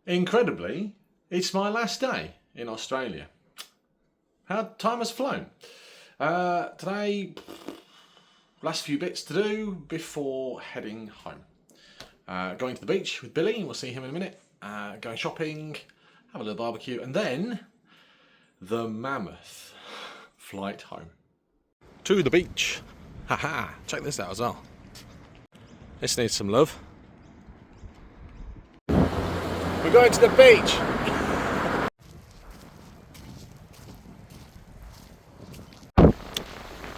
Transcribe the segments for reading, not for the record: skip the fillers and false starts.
Incredibly, it's my last day in Australia. How time has flown. Today, last few bits to do before heading home. Going to the beach with Billy, we'll see him in a minute. Going shopping, have a little barbecue, and then the mammoth flight home. To the beach. Haha, check this out as well. This needs some love. We're going to the beach.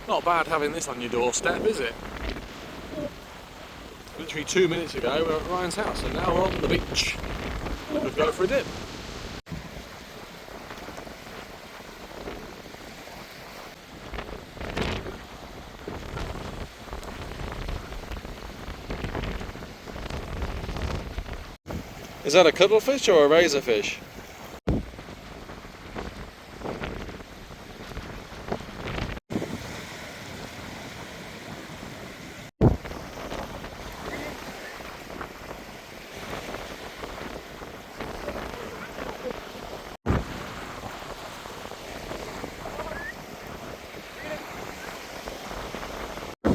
Not bad having this on your doorstep, is it? Literally 2 minutes ago we were at Ryan's house and now we're on the beach. We'll go for a dip. Is that a cuttlefish or a razorfish?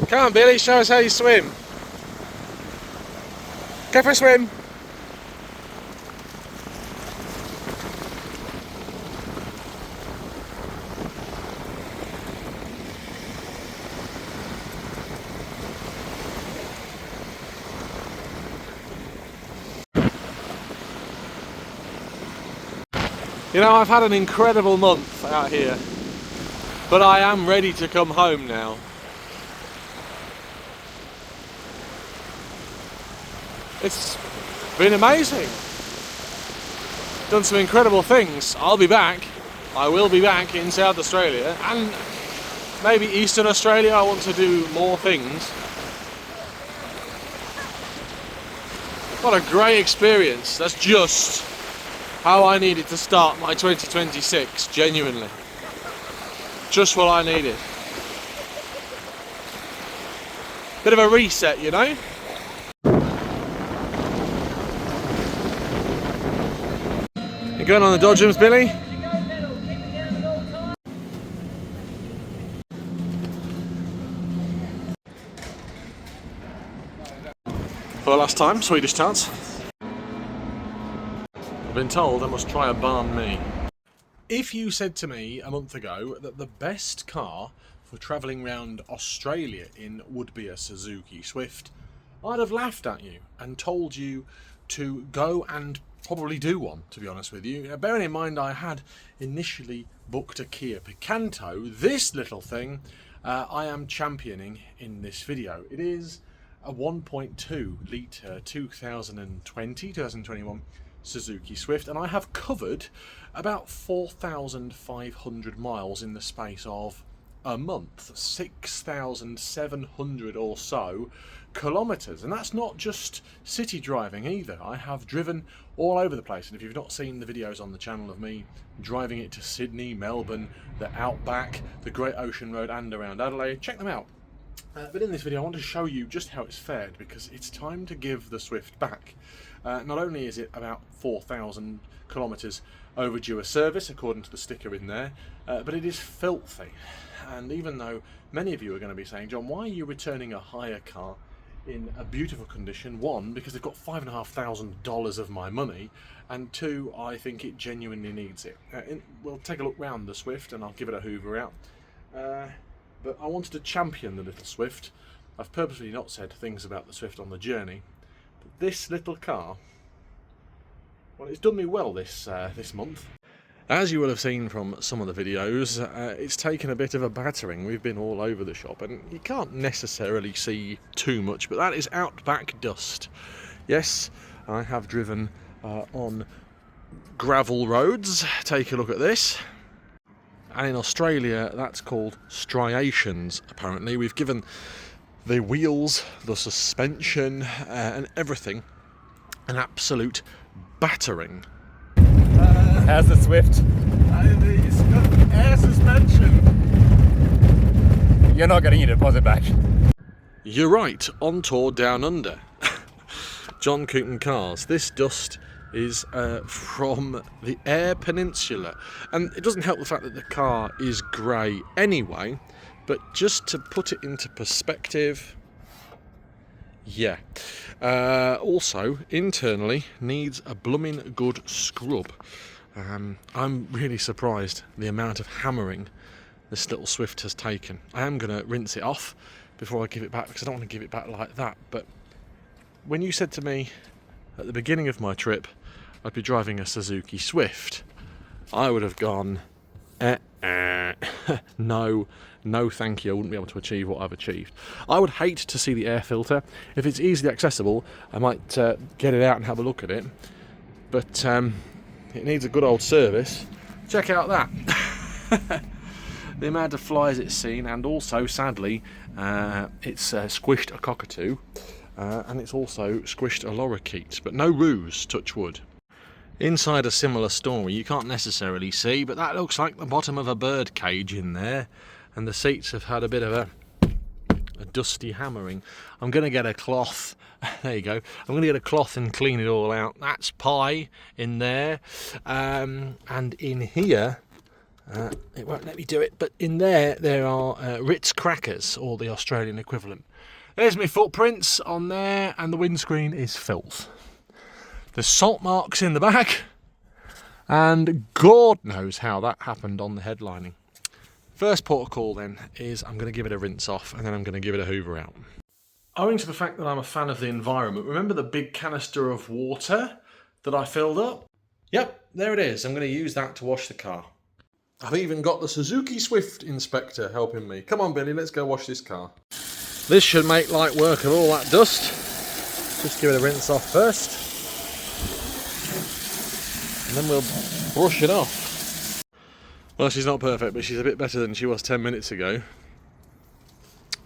Come on, Billy, show us how you swim. Go for a swim. You know, I've had an incredible month out here, but I am ready to come home now. It's been amazing. Done some incredible things. I'll be back. I will be back in South Australia and maybe Eastern Australia. I want to do more things. What a great experience. That's just how I needed to start my 2026, genuinely. Just what I needed. Bit of a reset, you know? You going on the dodgems, Billy? For the last time, Swedish tarts. I've been told I must try a banh mi. If you said to me a month ago that the best car for travelling around Australia in would be a Suzuki Swift, I'd have laughed at you and told you to go and probably do one, to be honest with you. Bearing in mind I had initially booked a Kia Picanto, this little thing I am championing in this video. It is a 1.2 litre 2021 Suzuki Swift, and I have covered about 4,500 miles in the space of a month, 6,700 or so kilometres, and that's not just city driving either. I have driven all over the place, and if you've not seen the videos on the channel of me driving it to Sydney, Melbourne, the Outback, the Great Ocean Road and around Adelaide, check them out. But in this video I want to show you just how it's fared, because it's time to give the Swift back. Not only is it about 4,000 kilometres overdue a service, according to the sticker in there, but it is filthy. And even though many of you are going to be saying, John, why are you returning a hire car in a beautiful condition? One, because they've got $5,500 of my money, and two, I think it genuinely needs it. We'll take a look round the Swift and I'll give it a hoover out. But I wanted to champion the little Swift. I've purposely not said things about the Swift on the journey. But this little car, well, it's done me well this month. As you will have seen from some of the videos, it's taken a bit of a battering. We've been all over the shop and you can't necessarily see too much, but that is Outback dust. Yes, I have driven on gravel roads. Take a look at this. And in Australia, that's called striations, apparently. We've given the wheels, the suspension, and everything an absolute battering. How's the Swift? It's got air suspension. You're not getting your deposit back. You're right, on tour down under. John Coupland Cars. This dust is from the Air Peninsula, and it doesn't help the fact that the car is grey anyway, but just to put it into perspective, yeah. Also, internally, needs a blooming good scrub. I'm really surprised the amount of hammering this little Swift has taken. I am going to rinse it off before I give it back, because I don't want to give it back like that. But when you said to me at the beginning of my trip I'd be driving a Suzuki Swift, I would have gone, no thank you, I wouldn't be able to achieve what I've achieved. I would hate to see the air filter. If it's easily accessible, I might get it out and have a look at it, but it needs a good old service. Check out that. The amount of flies it's seen, and also sadly it's squished a cockatoo, and it's also squished a lorikeet, but no roos, touch wood. Inside a similar story, you can't necessarily see, but that looks like the bottom of a bird cage in there, and the seats have had a bit of a dusty hammering. I'm going to get a cloth. There you go. I'm going to get a cloth and clean it all out. That's pie in there, and in here, it won't let me do it, but in there are Ritz crackers, or the Australian equivalent. There's my footprints on there, and the windscreen is filth. There's salt marks in the back, and God knows how that happened on the headlining. First port of call then is I'm going to give it a rinse off, and then I'm going to give it a hoover out. Owing to the fact that I'm a fan of the environment, remember the big canister of water that I filled up? Yep, there it is. I'm going to use that to wash the car. I've even got the Suzuki Swift inspector helping me. Come on, Billy, let's go wash this car. This should make light work of all that dust. Just give it a rinse off first, and then we'll brush it off. Well, she's not perfect, but she's a bit better than she was 10 minutes ago.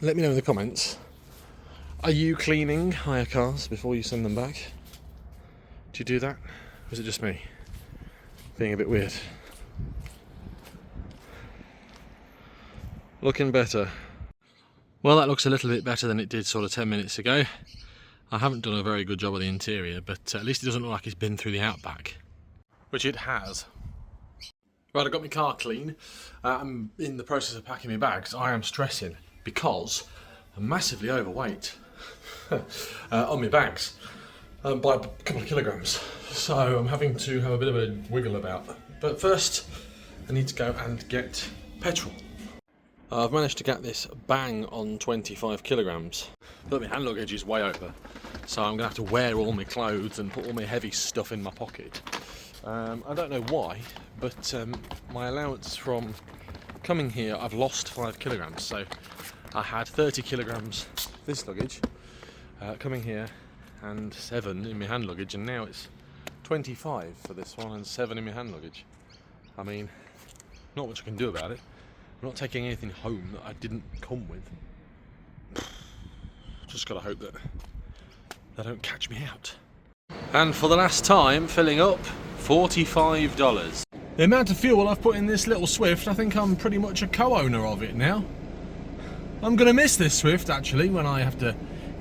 Let me know in the comments. Are you cleaning hire cars before you send them back? Do you do that? Or is it just me being a bit weird? Looking better. Well, that looks a little bit better than it did sort of 10 minutes ago. I haven't done a very good job of the interior, but at least it doesn't look like it's been through the outback. Which it has. Right, I got my car clean. I'm in the process of packing my bags. I am stressing because I'm massively overweight on my bags by a couple of kilograms. So I'm having to have a bit of a wiggle about. But first, I need to go and get petrol. I've managed to get this bang on 25 kilograms. But my hand luggage is way over, so I'm going to have to wear all my clothes and put all my heavy stuff in my pocket. I don't know why, but my allowance from coming here, I've lost 5 kilograms. So I had 30 kilograms this luggage coming here, and 7 in my hand luggage, and now it's 25 for this one and 7 in my hand luggage. I mean, not much I can do about it. I'm not taking anything home that I didn't come with. Just gotta hope that they don't catch me out. And for the last time, filling up, $45. The amount of fuel I've put in this little Swift, I think I'm pretty much a co-owner of it now. I'm gonna miss this Swift actually when I have to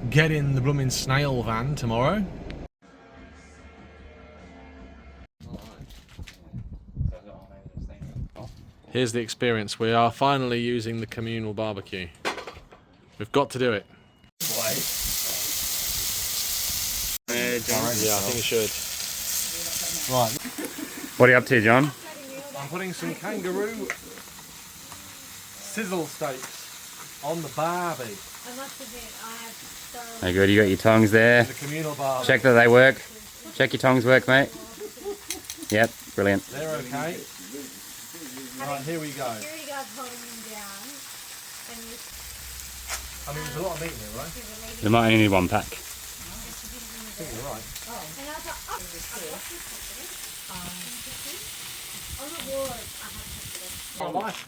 get in the blooming snail van tomorrow. Here's the experience. We are finally using the communal barbecue. We've got to do it. Why? Yeah, I think you should. Right. What are you up to, John? I'm putting some kangaroo sizzle steaks on the barbie. I must admit, I have so... Very good, you got your tongs there. The communal barbie. Check that they work. Check your tongs work, mate. Yep, brilliant. They're okay. Right, here we go. Security guards holding him down, and you... I mean, there's a lot of meat in here, right? There might only need 1 pack. I think you're right. And I thought, oh, on the wall, I have to My life.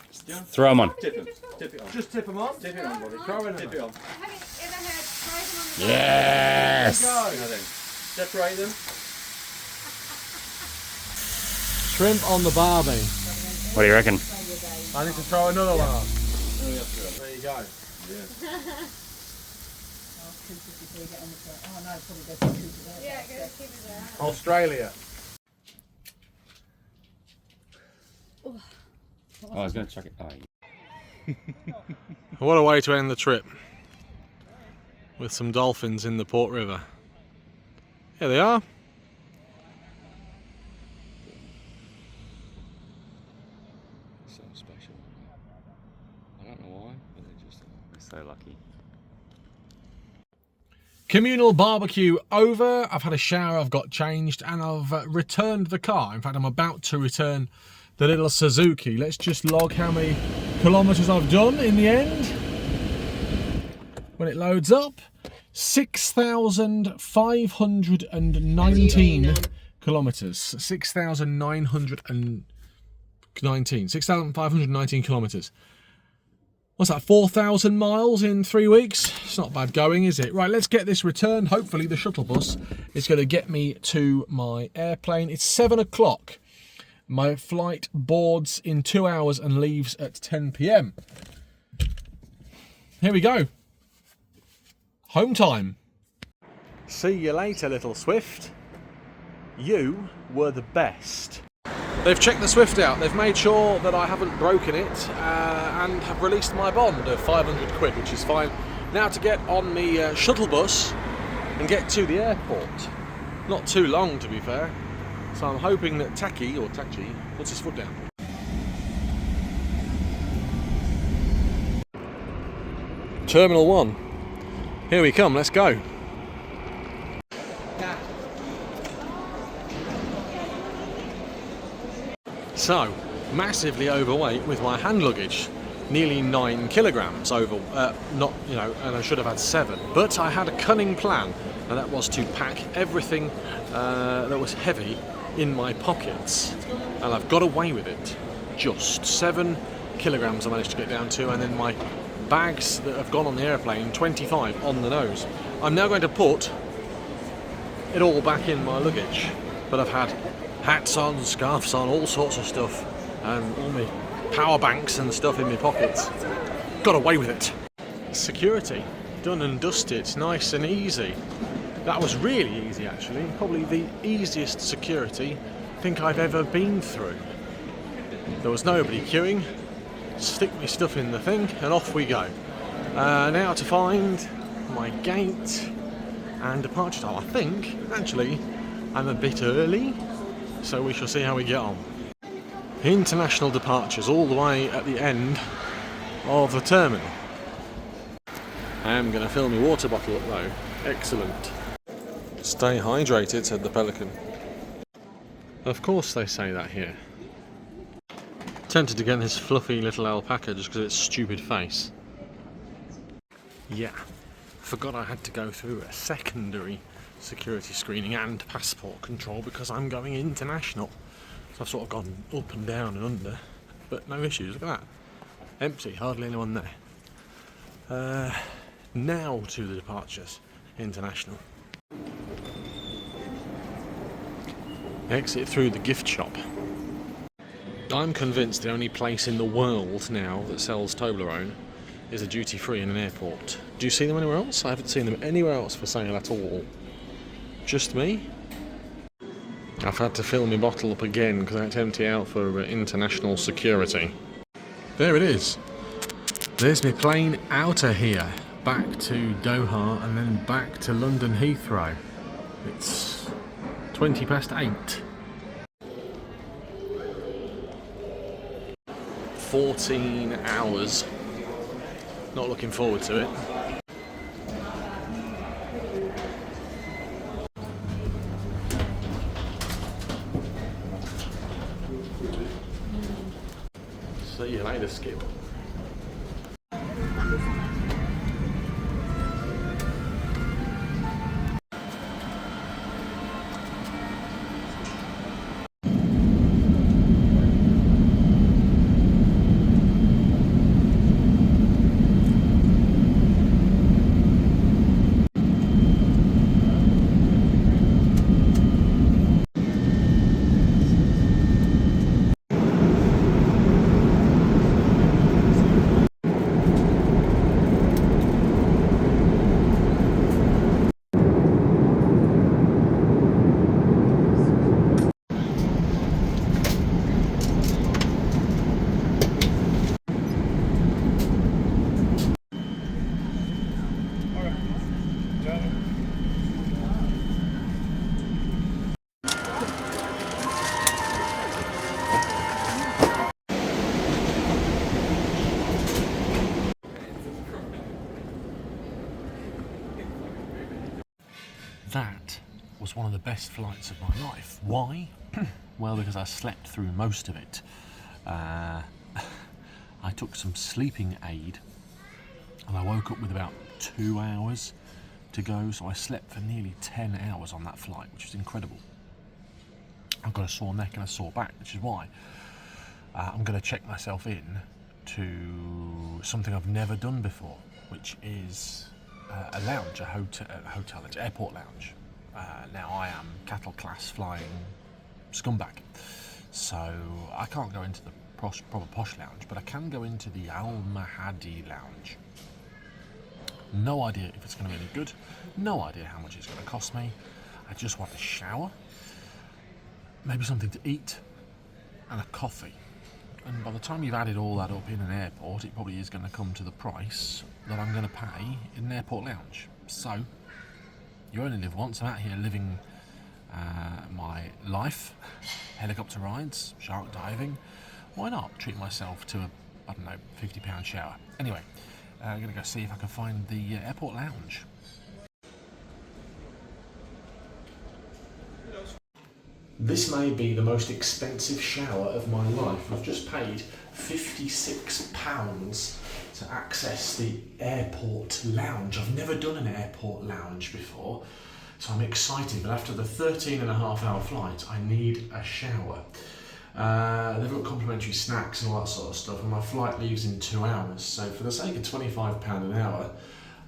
Throw them on. Tip it on. Just tip them on. Tip it on, buddy. Throw in Tip them. it on. Have you ever heard frozen on the Yes! Go. Now then, separate them. Shrimp on the barbie. What do you reckon? I need to throw another one on. There you go. Yeah, go keep it there. Australia. Oh, I was going to chuck it. Oh, What a way to end the trip. With some dolphins in the Port River. Here they are. so special. I don't know why, but they're so lucky. Communal barbecue over. I've had a shower, I've got changed, and I've returned the car. In fact, I'm about to return the little Suzuki. Let's just log how many kilometres I've done in the end. When it loads up, 6,519 kilometres. 6,519 kilometres. What's that, 4,000 miles in 3 weeks? It's not bad going, is it? Right, let's get this returned. Hopefully the shuttle bus is going to get me to my airplane. It's 7 o'clock. My flight boards in 2 hours and leaves at 10 p.m. Here we go. Home time. See you later, little Swift. You were the best. They've checked the Swift out. They've made sure that I haven't broken it and have released my bond of 500 quid, which is fine. Now to get on the shuttle bus and get to the airport. Not too long, to be fair. So I'm hoping that Tachi puts his foot down. Terminal 1. Here we come, let's go. So, massively overweight with my hand luggage. Nearly 9 kilograms over, and I should have had 7. But I had a cunning plan, and that was to pack everything that was heavy in my pockets. And I've got away with it. Just 7 kilograms I managed to get down to, and then my bags that have gone on the airplane, 25 on the nose. I'm now going to put it all back in my luggage, but I've had hats on, scarves on, all sorts of stuff, and all my power banks and stuff in my pockets. Got away with it. Security, done and dusted, nice and easy. That was really easy actually, probably the easiest security I think I've ever been through. There was nobody queuing. Stick my stuff in the thing and off we go. Now to find my gate and departure time. I think actually I'm a bit early, so we shall see how we get on. International departures all the way at the end of the terminal. I am going to fill my water bottle up though. Excellent. Stay hydrated, said the pelican. Of course they say that here. Tempted to get this fluffy little alpaca just because of its stupid face. Yeah, forgot I had to go through a secondary security screening and passport control because I'm going international. So I've sort of gone up and down and under, but no issues. Look at that. Empty, hardly anyone there. Now to the departures. International. Exit through the gift shop. I'm convinced the only place in the world now that sells Toblerone is a duty-free in an airport. Do you see them anywhere else? I haven't seen them anywhere else for sale at all. Just me? I've had to fill my bottle up again because I had to empty out for international security. There it is. There's my plane out of here. Back to Doha and then back to London Heathrow. It's 20 past 8. 14 hours. Not looking forward to it. See you later, Skip. was one of the best flights of my life. Why? Well, because I slept through most of it. I took some sleeping aid and I woke up with about 2 hours to go, so I slept for nearly 10 hours on that flight, which was incredible. I've got a sore neck and a sore back, which is why I'm going to check myself in to something I've never done before, which is a lounge, a hotel, it's airport lounge. Now I am cattle class flying scumbag, so I can't go into the proper posh lounge, but I can go into the Al Mahdi lounge. No idea if it's going to be any good, no idea how much it's going to cost me. I just want a shower, maybe something to eat, and a coffee. And by the time you've added all that up in an airport, it probably is going to come to the price that I'm going to pay in an airport lounge. So, you only live once. I'm out here living my life. Helicopter rides, shark diving. Why not treat myself to a, I don't know, £50 shower? Anyway, I'm going to go see if I can find the airport lounge. This may be the most expensive shower of my life. I've just paid £56 to access the airport lounge. I've never done an airport lounge before, so I'm excited, but after the 13.5-hour flight, I need a shower. They've got complimentary snacks and all that sort of stuff, and my flight leaves in 2 hours, so for the sake of £25 an hour,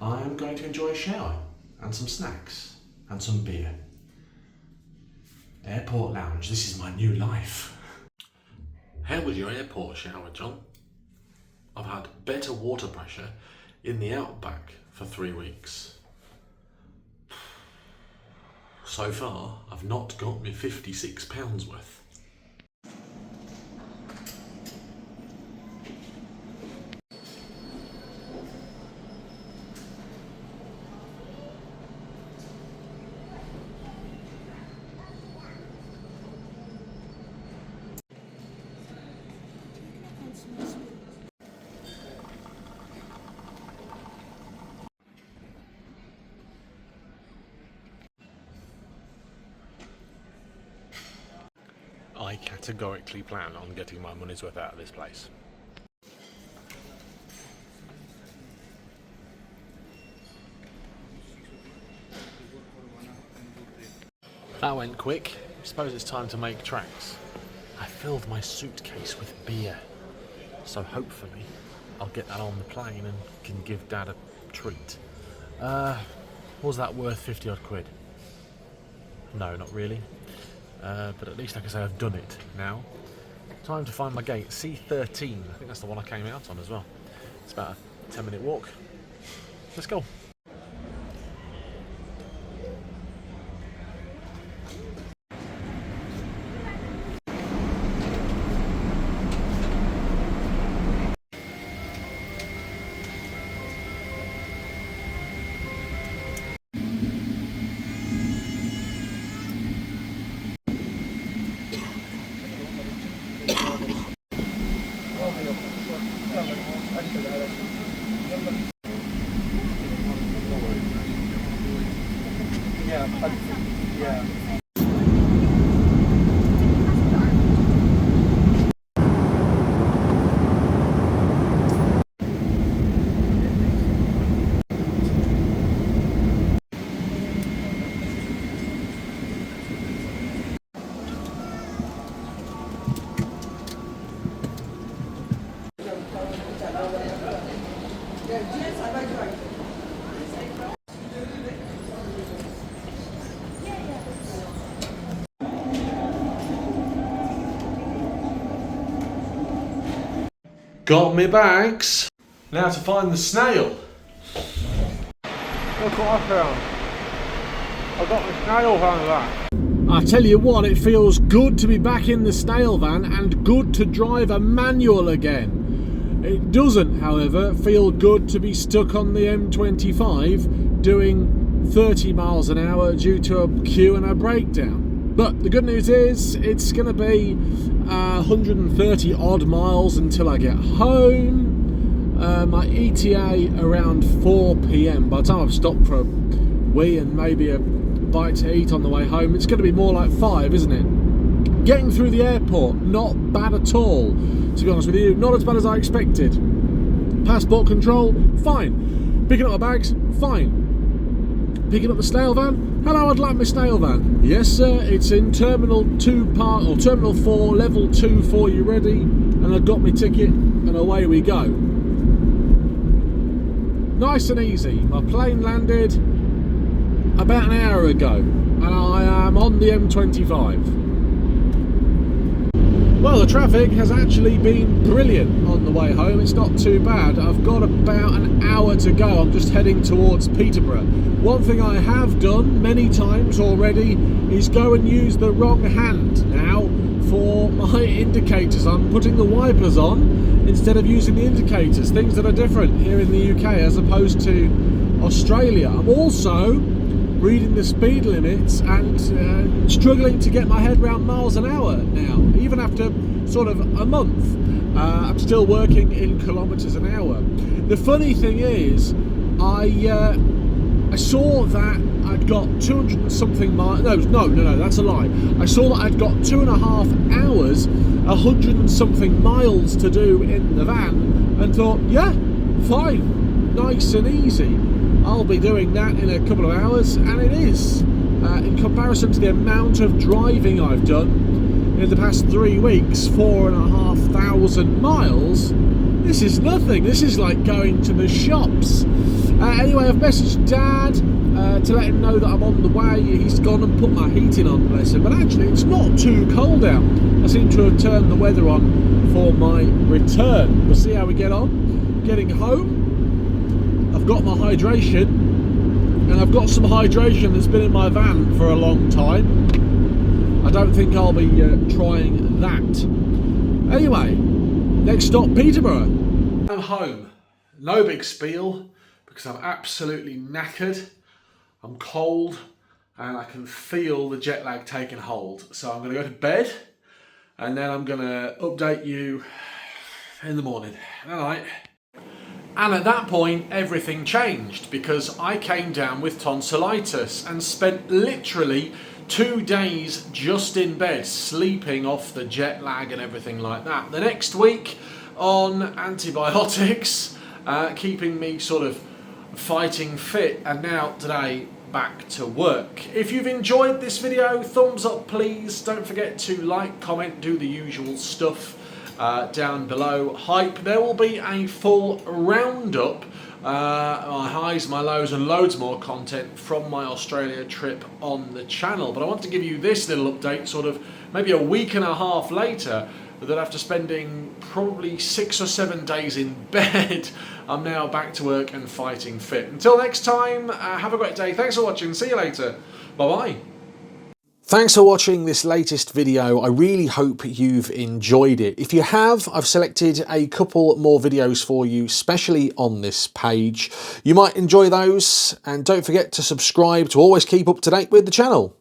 I am going to enjoy a shower, and some snacks, and some beer. Airport lounge, this is my new life. How was your airport shower, John? I've had better water pressure in the outback for 3 weeks. So far, I've not got me £56 worth. I categorically plan on getting my money's worth out of this place. That went quick. I suppose it's time to make tracks. I filled my suitcase with beer, so hopefully I'll get that on the plane and can give Dad a treat. Was that worth 50 odd quid? No, not really. But at least I can say I've done it now. Time to find my gate, C13. I think that's the one I came out on as well. It's about a 10-minute walk. Let's go. Yeah. Got me bags. Now to find the snail. Look what I found. I got the snail van back. I tell you what, it feels good to be back in the snail van and good to drive a manual again. It doesn't, however, feel good to be stuck on the M25 doing 30 miles an hour due to a queue and a breakdown. But the good news is it's going to be 130 odd miles until I get home. My ETA around 4 PM. By the time I've stopped for a wee and maybe a bite to eat on the way home. It's going to be more like 5, isn't it? Getting through the airport, not bad at all, to be honest with you. Not as bad as I expected. Passport control, fine. Picking up my bags, fine. Picking up the snail van. Hello, I'd like my snail van. Yes, sir, it's in Terminal 2 Park, or Terminal 4, Level 2 for you ready. And I've got my ticket, and away we go. Nice and easy. My plane landed about an hour ago, and I am on the M25. Well, the traffic has actually been brilliant on the way home. It's not too bad. I've got about an hour to go. I'm just heading towards Peterborough. One thing I have done many times already is go and use the wrong hand now for my indicators. I'm putting the wipers on instead of using the indicators. Things that are different here in the UK as opposed to Australia. I'm also reading the speed limits and struggling to get my head around miles an hour now, even after sort of a month. I'm still working in kilometres an hour. The funny thing is, I saw that I'd got 200 and something miles. No, that's a lie. I saw that I'd got 2.5 hours, 100 and something miles to do in the van, and thought, yeah, fine, nice and easy. I'll be doing that in a couple of hours, and it is. In comparison to the amount of driving I've done in the past 3 weeks, 4,500 miles, this is nothing. This is like going to the shops. Anyway, I've messaged Dad to let him know that I'm on the way. He's gone and put my heating on, bless him. But actually, it's not too cold out. I seem to have turned the weather on for my return. We'll see how we get on. Getting home, I've got my hydration, and I've got some hydration that's been in my van for a long time. I don't think I'll be trying that. Anyway, next stop, Peterborough. I'm home. No big spiel, because I'm absolutely knackered. I'm cold, and I can feel the jet lag taking hold. So I'm going to go to bed, and then I'm going to update you in the morning. All right. And at that point, everything changed, because I came down with tonsillitis and spent literally 2 days just in bed, sleeping off the jet lag and everything like that. The next week on antibiotics, keeping me sort of fighting fit, and now today back to work. If you've enjoyed this video, thumbs up please. Don't forget to like, comment, do the usual stuff. Down below. Hype. There will be a full roundup, my highs, my lows, and loads more content from my Australia trip on the channel. But I want to give you this little update, sort of maybe a week and a half later, that after spending probably 6 or 7 days in bed, I'm now back to work and fighting fit. Until next time, have a great day. Thanks for watching. See you later. Bye-bye. Thanks for watching this latest video. I really hope you've enjoyed it. If you have, I've selected a couple more videos for you, especially on this page. You might enjoy those, and don't forget to subscribe to always keep up to date with the channel.